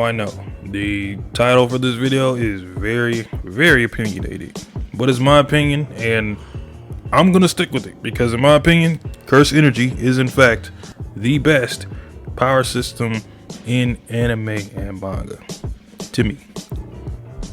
I know the title for this video is very opinionated, but it's my opinion and I'm gonna stick with it because in my opinion, Curse Energy is in fact the best power system in anime and manga to me.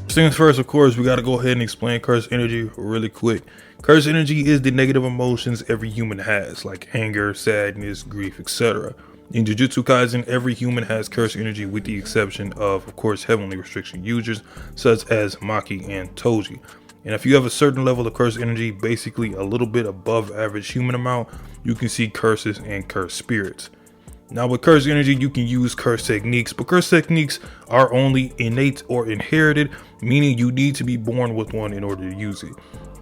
First things first, of course, we gotta go ahead and explain Curse Energy really quick. Curse Energy is the negative emotions every human has, like anger, sadness, grief, etc. In Jujutsu Kaisen, every human has curse energy with the exception of course, heavenly restriction users such as Maki and Toji. And if you have a certain level of curse energy, basically a little bit above average human amount, you can see curses and curse spirits. Now with curse energy, you can use curse techniques, but curse techniques are only innate or inherited, meaning you need to be born with one in order to use it.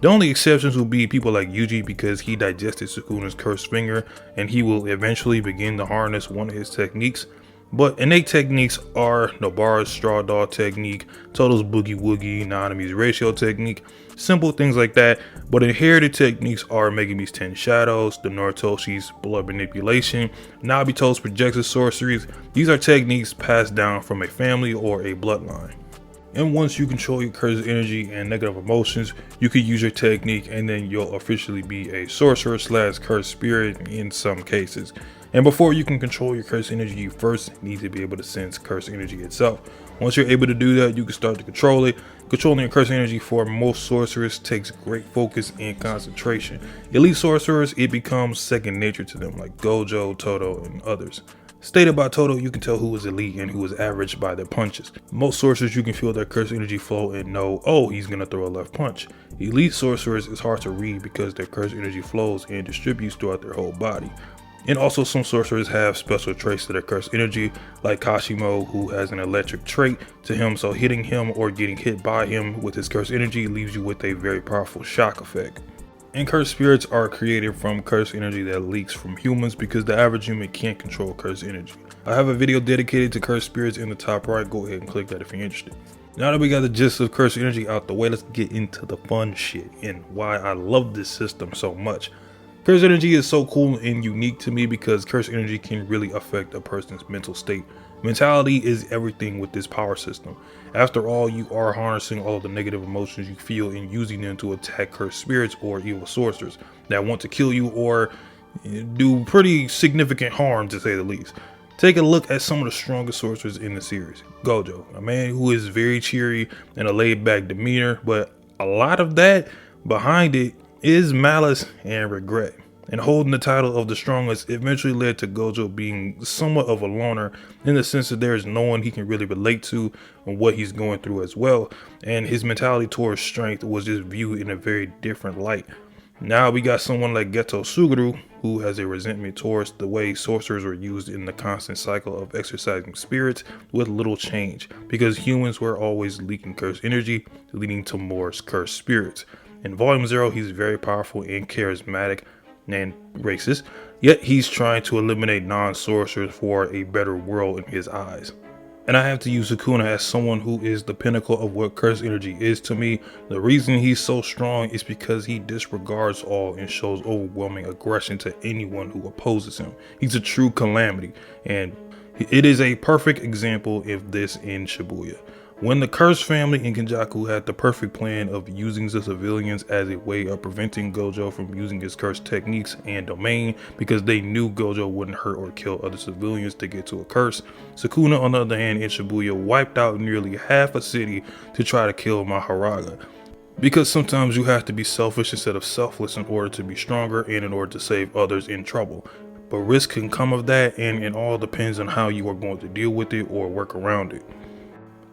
The only exceptions will be people like Yuji because he digested Sukuna's cursed finger and he will eventually begin to harness one of his techniques. But innate techniques are Nobara's straw doll technique, Toto's boogie woogie, Nanami's ratio technique, simple things like that. But inherited techniques are Megami's 10 shadows, the Norotoshi's blood manipulation, Nabito's projected sorceries. These are techniques passed down from a family or a bloodline. And once you control your curse energy and negative emotions, you can use your technique and then you'll officially be a sorcerer / curse spirit in some cases. And before you can control your curse energy, you first need to be able to sense curse energy itself. Once you're able to do that, you can start to control it. Controlling your curse energy for most sorcerers takes great focus and concentration. Elite sorcerers, it becomes second nature to them, like Gojo, Toto, and others. Stated by Toto, you can tell who is elite and who is average by their punches. Most sorcerers, you can feel their curse energy flow and know, oh, he's gonna throw a left punch. Elite sorcerers is hard to read because their curse energy flows and distributes throughout their whole body. And also some sorcerers have special traits to their curse energy, like Kashimo, who has an electric trait to him, so hitting him or getting hit by him with his curse energy leaves you with a very powerful shock effect. And curse spirits are created from curse energy that leaks from humans because the average human can't control curse energy. I have a video dedicated to curse spirits in the top right, go ahead and click that if you're interested. Now that we got the gist of curse energy out the way, let's get into the fun shit and why I love this system so much. Curse energy is so cool and unique to me because curse energy can really affect a person's mental state. Mentality is everything with this power system. After all, you are harnessing all of the negative emotions you feel and using them to attack cursed spirits or evil sorcerers that want to kill you or do pretty significant harm, to say the least. Take a look at some of the strongest sorcerers in the series. Gojo, a man who is very cheery and a laid-back demeanor, but a lot of that behind it is malice and regret. And holding the title of the strongest eventually led to Gojo being somewhat of a loner in the sense that there is no one he can really relate to on what he's going through as well. And his mentality towards strength was just viewed in a very different light. Now we got someone like Geto Suguru who has a resentment towards the way sorcerers were used in the constant cycle of exercising spirits with little change because humans were always leaking cursed energy, leading to more cursed spirits. In Volume 0, he's very powerful and charismatic and racist, yet he's trying to eliminate non-sorcerers for a better world in his eyes. And I have to use Sukuna as someone who is the pinnacle of what curse energy is to me. The reason he's so strong is because he disregards all and shows overwhelming aggression to anyone who opposes him. He's a true calamity, and it is a perfect example of this in Shibuya. When the Curse family in Kenjaku had the perfect plan of using the civilians as a way of preventing Gojo from using his curse techniques and domain because they knew Gojo wouldn't hurt or kill other civilians to get to a curse, Sukuna on the other hand in Shibuya wiped out nearly half a city to try to kill Maharaga. Because sometimes you have to be selfish instead of selfless in order to be stronger and in order to save others in trouble. But risk can come of that, and it all depends on how you are going to deal with it or work around it.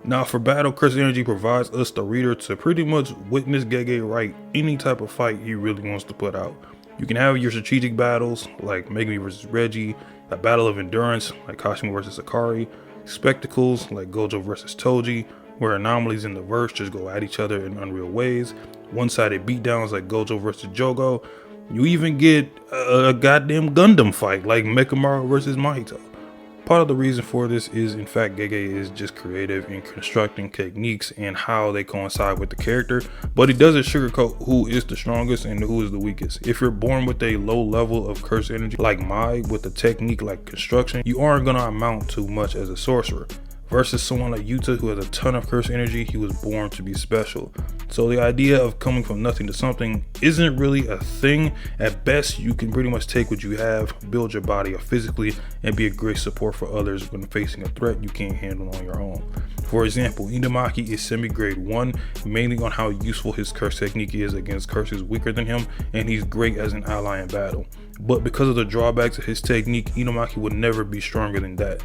Now for battle, curse energy provides us the reader to pretty much witness Gege write any type of fight he really wants to put out. You can have your strategic battles like Megami vs Reggie, a battle of endurance like Kashimo vs Akari, spectacles like Gojo vs Toji, where anomalies in the verse just go at each other in unreal ways, one-sided beatdowns like Gojo vs Jogo. You even get a goddamn Gundam fight like Mechamaru vs Mahito. Part of the reason for this is in fact Gege is just creative in constructing techniques and how they coincide with the character, but he doesn't sugarcoat who is the strongest and who is the weakest. If you're born with a low level of curse energy like Mai with a technique like construction, you aren't gonna amount to much as a sorcerer. versus someone like Yuta who has a ton of curse energy. He was born to be special. So the idea of coming from nothing to something isn't really a thing. At best, you can pretty much take what you have, build your body up physically, and be a great support for others when facing a threat you can't handle on your own. For example, Inamaki is semi-grade 1, mainly on how useful his curse technique is against curses weaker than him, and he's great as an ally in battle. But because of the drawbacks of his technique, Inamaki would never be stronger than that.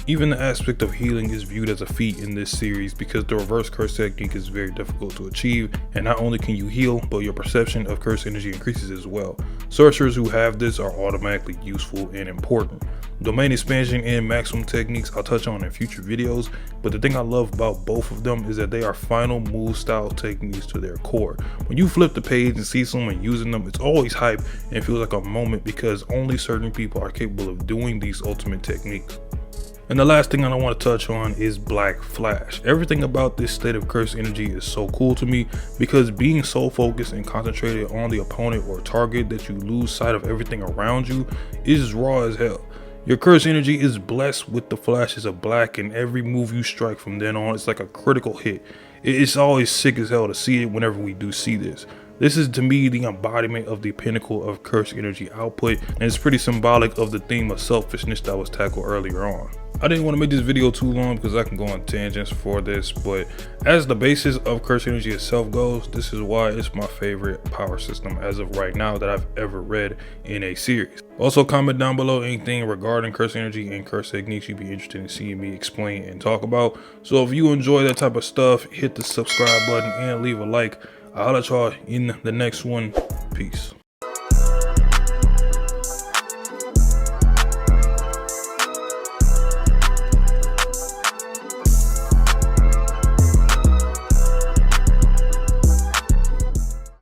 Even the aspect of healing is viewed as a feat in this series because the reverse curse technique is very difficult to achieve, and not only can you heal, but your perception of curse energy increases as well. Sorcerers who have this are automatically useful and important. Domain expansion and maximum techniques I'll touch on in future videos, but the thing I love about both of them is that they are final move style techniques to their core. When you flip the page and see someone using them, it's always hype and feels like a moment because only certain people are capable of doing these ultimate techniques. And the last thing I want to touch on is Black Flash. Everything about this state of curse energy is so cool to me because being so focused and concentrated on the opponent or target that you lose sight of everything around you is raw as hell. Your curse energy is blessed with the flashes of black, and every move you strike from then on, it's like a critical hit. It's always sick as hell to see it whenever we do see this. This is to me the embodiment of the pinnacle of curse energy output, and it's pretty symbolic of the theme of selfishness that was tackled earlier on. I didn't want to make this video too long because I can go on tangents for this, but as the basis of curse energy itself goes, this is why it's my favorite power system as of right now that I've ever read in a series. Also, comment down below anything regarding curse energy and curse techniques you'd be interested in seeing me explain and talk about. So if you enjoy that type of stuff, hit the subscribe button and leave a like. I'll let y'all in the next one. Peace.